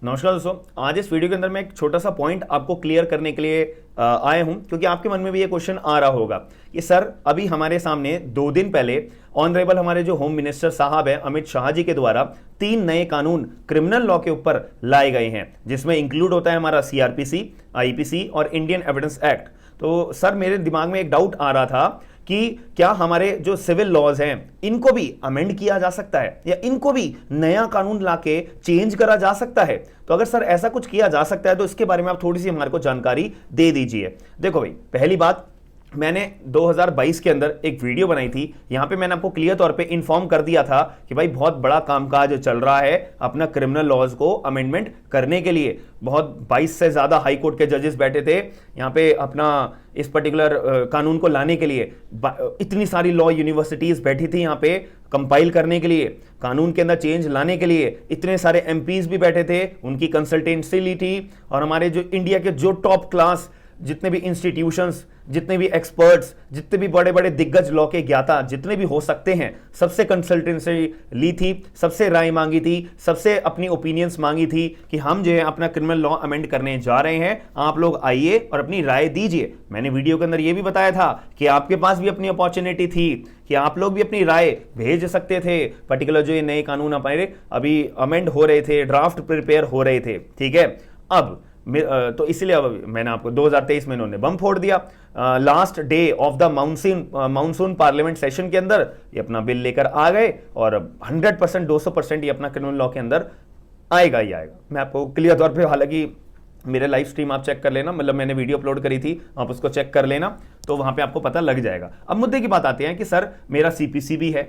नमस्कार दोस्तों, आज इस वीडियो के अंदर मैं एक छोटा सा पॉइंट आपको क्लियर करने के लिए आया हूं, क्योंकि आपके मन में भी ये क्वेश्चन आ रहा होगा कि सर अभी हमारे सामने 2 दिन पहले ऑनरेबल हमारे जो होम मिनिस्टर साहब हैं अमित शाह जी के द्वारा 3 नए कानून क्रिमिनल लॉ के ऊपर लाए गए हैं, जिसमें इंक्लूड होता है हमारा सीआरपीसी, आईपीसी और इंडियन एविडेंस एक्ट। तो सर मेरे दिमाग में एक डाउट आ रहा था कि क्या हमारे जो सिविल लॉज हैं इनको भी अमेंड किया जा सकता है या इनको भी नया कानून लाके चेंज करा जा सकता है। तो अगर सर ऐसा कुछ किया जा सकता है तो इसके बारे में आप थोड़ी सी हमारे को जानकारी दे दीजिए। देखो भाई, पहली बात, मैंने 2022 के अंदर एक वीडियो बनाई थी, यहां पे मैंने आपको क्लियर तौर पे इन्फॉर्म कर दिया था कि भाई बहुत बड़ा कामकाज चल रहा है अपना क्रिमिनल लॉज को अमेंडमेंट करने के लिए। बहुत 22 से ज्यादा हाई कोर्ट के जजेस बैठे थे यहां पे अपना इस पर्टिकुलर कानून को लाने के लिए। इतनी सारी लॉ यूनिवर्सिटीज बैठी थी यहां पे कंपाइल करने के लिए, कानून के अंदर चेंज लाने के लिए। इतने सारे एमपीज भी बैठे थे, उनकी कंसल्टेंसी ली थी, और हमारे जो इंडिया के जो टॉप क्लास जितने भी इंस्टीट्यूशंस, जितने भी एक्सपर्ट्स, जितने भी बड़े बड़े दिग्गज लॉ के ज्ञाता जितने भी हो सकते हैं, सबसे कंसल्टेंसी ली थी, सबसे राय मांगी थी, सबसे अपनी ओपिनियंस मांगी थी कि हम जो है अपना क्रिमिनल लॉ अमेंड करने जा रहे हैं, आप लोग आइए और अपनी राय दीजिए। मैंने वीडियो के अंदर यह भी बताया था कि आपके पास भी अपनी अपॉर्चुनिटी थी कि आप लोग भी अपनी राय भेज सकते थे। पर्टिकुलर जो ये नए कानून हमारे अभी अमेंड हो रहे थे, ड्राफ्ट प्रिपेयर हो रहे थे, ठीक है। अब तो इसलिए अब मैंने आपको 2023 में इन्होंने बम फोड़ दिया। Last day of the monsoon parliament session के अंदर ये अपना बिल लेकर आ गए और 100% 200% ये अपना क्रिमिनल लॉ के अंदर आएगा ही आएगा। मैं आपको क्लियर तौर पे, हालांकि मेरे लाइव स्ट्रीम आप चेक कर लेना, मतलब मैंने वीडियो अपलोड करी थी, आप उसको चेक कर लेना, तो वहां पे आपको पता लग जाएगा। अब मुद्दे की बात आती है कि सर मेरा सीपीसी भी है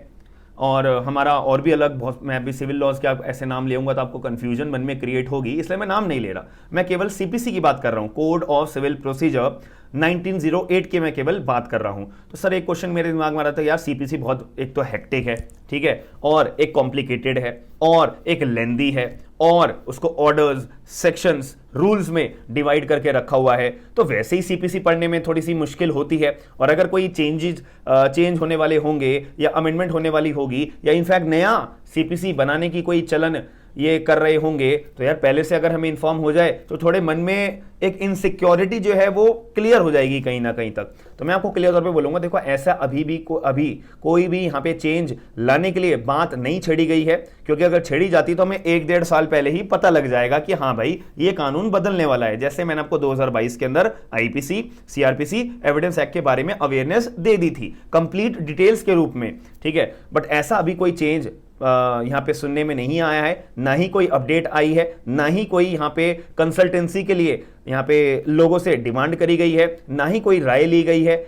और हमारा और भी अलग बहुत, मैं अभी सिविल लॉज के आप ऐसे नाम ले आऊंगा तो आपको कंफ्यूजन मन में क्रिएट होगी, इसलिए मैं नाम नहीं ले रहा। मैं केवल सीपीसी की बात कर रहा हूं, कोड ऑफ सिविल प्रोसीजर 1908 की मैं केवल बात कर रहा हूं। तो सर एक क्वेश्चन मेरे दिमाग में आ रहा था, यार सीपीसी बहुत एक तो हेक्टिक है, ठीक है, और एक कॉम्प्लिकेटेड है, और एक लेंदी है, और उसको ऑर्डर्स, सेक्शंस, रूल्स में डिवाइड करके रखा हुआ है, तो वैसे ही सीपीसी पढ़ने में थोड़ी सी मुश्किल होती है। और अगर कोई चेंज होने वाले होंगे या अमेंडमेंट होने वाली होगी, या इनफैक्ट नया सीपीसी बनाने की कोई चलन ये कर रहे होंगे, तो यार पहले से अगर हमें इन्फॉर्म हो जाए तो थोड़े मन में एक इनसिक्योरिटी जो है वो क्लियर हो जाएगी कहीं ना कहीं तक। तो मैं आपको क्लियर तौर पे बोलूंगा, देखो ऐसा अभी कोई भी यहाँ पे चेंज लाने के लिए बात नहीं छेड़ी गई है, क्योंकि अगर छेड़ी जाती तो हमें 1-1.5 साल पहले ही पता लग जाएगा कि हाँ भाई ये कानून बदलने वाला है। जैसे मैंने आपको 2022 के अंदर आईपीसी, सीआरपीसी, एविडेंस एक्ट के बारे में अवेयरनेस दे दी थी कंप्लीट डिटेल्स के रूप में, ठीक है। बट ऐसा अभी कोई चेंज यहां पे सुनने में नहीं आया है, ना ही कोई अपडेट आई है, ना ही कोई यहां पे कंसल्टेंसी के लिए यहां पे लोगों से डिमांड करी गई है, ना ही कोई राय ली गई है।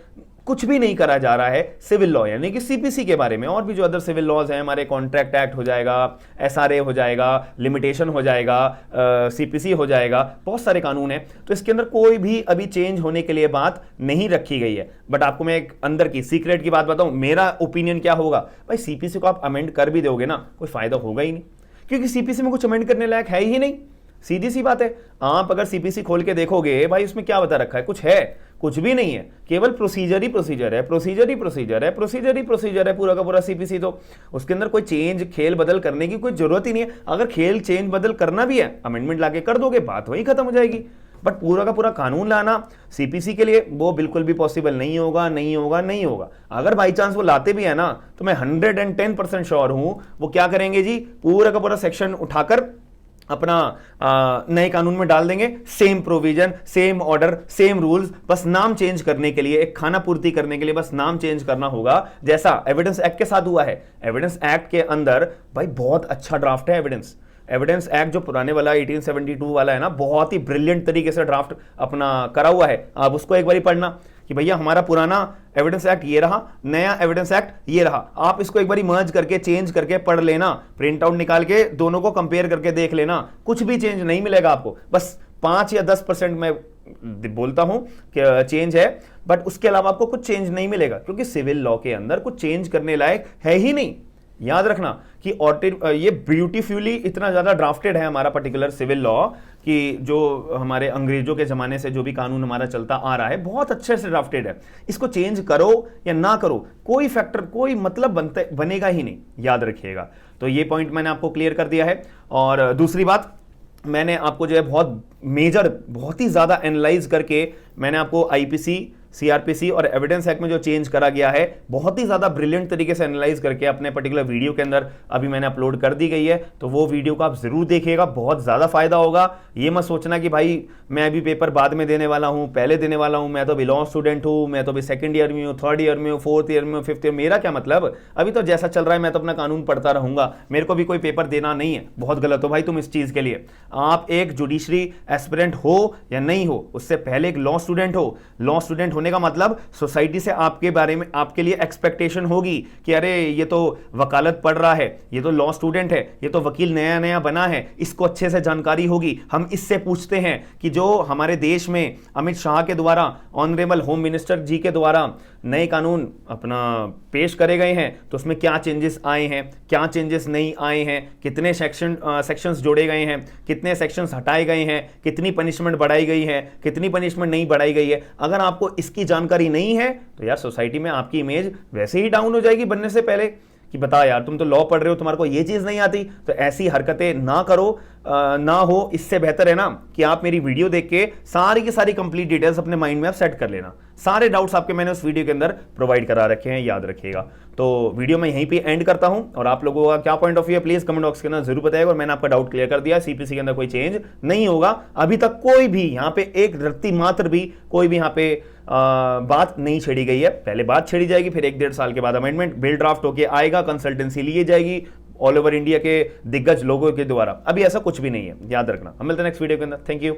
कुछ भी नहीं करा जा रहा है सिविल लॉ यानी कि सीपीसी के बारे में। और भी जो अदर सिविल लॉज हैं हमारे, कॉन्ट्रैक्ट एक्ट हो जाएगा, एसआरए हो जाएगा, लिमिटेशन हो जाएगा, सीपीसी हो जाएगा, बहुत सारे कानून हैं। तो इसके अंदर कोई भी अभी चेंज होने के लिए बात नहीं रखी गई है। बट आपको मैं एक अंदर की सीक्रेट की बात बताऊं, मेरा ओपिनियन क्या होगा, भाई सीपीसी को आप अमेंड कर भी दोगे ना, कोई फायदा होगा ही नहीं, क्योंकि सीपीसी में कुछ अमेंड करने लायक है ही नहीं। सीधी सी बात है, आप अगर सीपीसी खोल के देखोगे भाई उसमें क्या बता रखा है, कुछ है? कुछ भी नहीं है, केवल प्रोसीजर ही प्रोसीजर है, प्रोसीजर ही प्रोसीजर है, प्रोसीजर ही प्रोसीजर है पूरा का पूरा सीपीसी। तो उसके अंदर कोई चेंज खेल बदल करने की कोई जरूरत ही नहीं है। अगर खेल चेंज बदल करना भी है, अमेंडमेंट लाके कर दोगे, बात वही खत्म हो जाएगी। बट पूरा का पूरा कानून लाना सीपीसी के लिए वो बिल्कुल भी पॉसिबल नहीं होगा, नहीं होगा, नहीं होगा। अगर बाई चांस वो लाते भी है ना, तो मैं 110% श्योर हूं वो क्या करेंगे जी, पूरा का पूरा सेक्शन उठाकर अपना नए कानून में डाल देंगे। Same provision, same order, same rules, बस नाम चेंज करने के लिए, एक खाना पूर्ति करने के लिए बस नाम चेंज करना होगा, जैसा एविडेंस एक्ट के साथ हुआ है। एविडेंस एक्ट के अंदर भाई बहुत अच्छा ड्राफ्ट है एविडेंस एक्ट जो पुराने वाला 1872 वाला है ना, बहुत ही ब्रिलियंट तरीके से ड्राफ्ट अपना करा हुआ है। आप उसको एक बार पढ़ना कि भैया हमारा पुराना एविडेंस एक्ट ये रहा, नया एविडेंस एक्ट ये रहा, आप इसको एक बार मर्ज करके चेंज करके पढ़ लेना, प्रिंट आउट निकाल के दोनों को कंपेयर करके देख लेना, कुछ भी चेंज नहीं मिलेगा आपको। बस 5 या 10% मैं बोलता हूं कि चेंज है, बट उसके अलावा आपको कुछ चेंज नहीं मिलेगा, क्योंकि सिविल लॉ के अंदर कुछ चेंज करने लायक है ही नहीं। याद रखना कि ये ब्यूटीफुली इतना ज्यादा ड्राफ्टेड है हमारा पर्टिकुलर सिविल लॉ कि जो हमारे अंग्रेजों के जमाने से जो भी कानून हमारा चलता आ रहा है बहुत अच्छे से ड्राफ्टेड है। इसको चेंज करो या ना करो, कोई फैक्टर, कोई मतलब बनेगा ही नहीं, याद रखिएगा। तो ये पॉइंट मैंने आपको क्लियर कर दिया है। और दूसरी बात, मैंने आपको जो है बहुत ही ज्यादा एनालाइज करके मैंने आपको आईपीसी, सीआरपीसी और एविडेंस एक्ट में जो चेंज करा गया है, बहुत ही ज्यादा ब्रिलियंट तरीके से एनालाइज करके अपने पर्टिकुलर वीडियो के अंदर अभी मैंने अपलोड कर दी गई है। तो वो वीडियो को आप जरूर देखिएगा, बहुत ज्यादा फायदा होगा। ये मत सोचना कि भाई मैं अभी पेपर बाद में देने वाला हूं, पहले देने वाला हूं, मैं तो अभी लॉ स्टूडेंट हूं, मैं तो अभी सेकंड ईयर में हूं, थर्ड ईयर में हूं, फोर्थ ईयर में हूं, फिफ्थ ईयर, मेरा क्या मतलब, अभी तो जैसा चल रहा है मैं तो अपना कानून पढ़ता रहूंगा, मेरे को भी कोई पेपर देना नहीं है। बहुत गलत हो भाई तुम इस चीज के लिए। आप एक जुडिशरी एस्पिरेंट हो या नहीं हो, उससे पहले एक लॉ स्टूडेंट हो। लॉ स्टूडेंट होने का मतलब सोसाइटी से आपके बारे में, आपके लिए एक्सपेक्टेशन होगी कि अरे ये तो वकालत पढ़ रहा है, ये तो लॉ स्टूडेंट है, ये तो वकील नया नया बना है, इसको अच्छे से जानकारी होगी। हम इससे पूछते हैं कि जो हमारे देश में अमित शाह के द्वारा, ऑनरेबल होम मिनिस्टर जी के द्वारा नए कानून अपना पेश करे गए हैं, तो उसमें क्या चेंजेस आए हैं, क्या चेंजेस नहीं आए हैं, कितने सेक्शंस जोड़े गए हैं, कितने सेक्शंस हटाए गए हैं, कितनी पनिशमेंट बढ़ाई गई है, कितनी पनिशमेंट नहीं बढ़ाई गई है। अगर आपको इसकी जानकारी नहीं है तो यार सोसाइटी में आपकी इमेज वैसे ही डाउन हो जाएगी बनने से पहले कि बता यार तुम तो लॉ पढ़ रहे हो, तुम्हारे को ये चीज नहीं आती। तो ऐसी हरकतें ना करो, ना हो। इससे बेहतर है ना कि आप मेरी वीडियो देख के सारी की सारी कंप्लीट डिटेल्स अपने माइंड में आप सेट कर लेना। सारे डाउट्स आपके मैंने उस वीडियो के अंदर प्रोवाइड करा रखे हैं, याद रखिएगा। तो वीडियो मैं यहीं पे एंड करता हूं, और आप लोगों का क्या पॉइंट ऑफ व्यू है प्लीज कमेंट बॉक्स के अंदर जरूर बताइएगा। और मैंने आपका डाउट क्लियर कर दिया, सीपीसी के अंदर कोई चेंज नहीं होगा। अभी तक कोई भी यहाँ पे एक रत्ती मात्र भी कोई भी यहाँ पे बात नहीं छेड़ी गई है। पहले बात छेड़ी जाएगी, फिर 1-1.5 साल के बाद अमेंडमेंट बिल ड्राफ्ट होके आएगा, कंसल्टेंसी ली जाएगी ऑल ओवर इंडिया के दिग्गज लोगों के द्वारा। अभी ऐसा कुछ भी नहीं है, याद रखना। हम मिलते हैं नेक्स्ट वीडियो के अंदर। Thank you.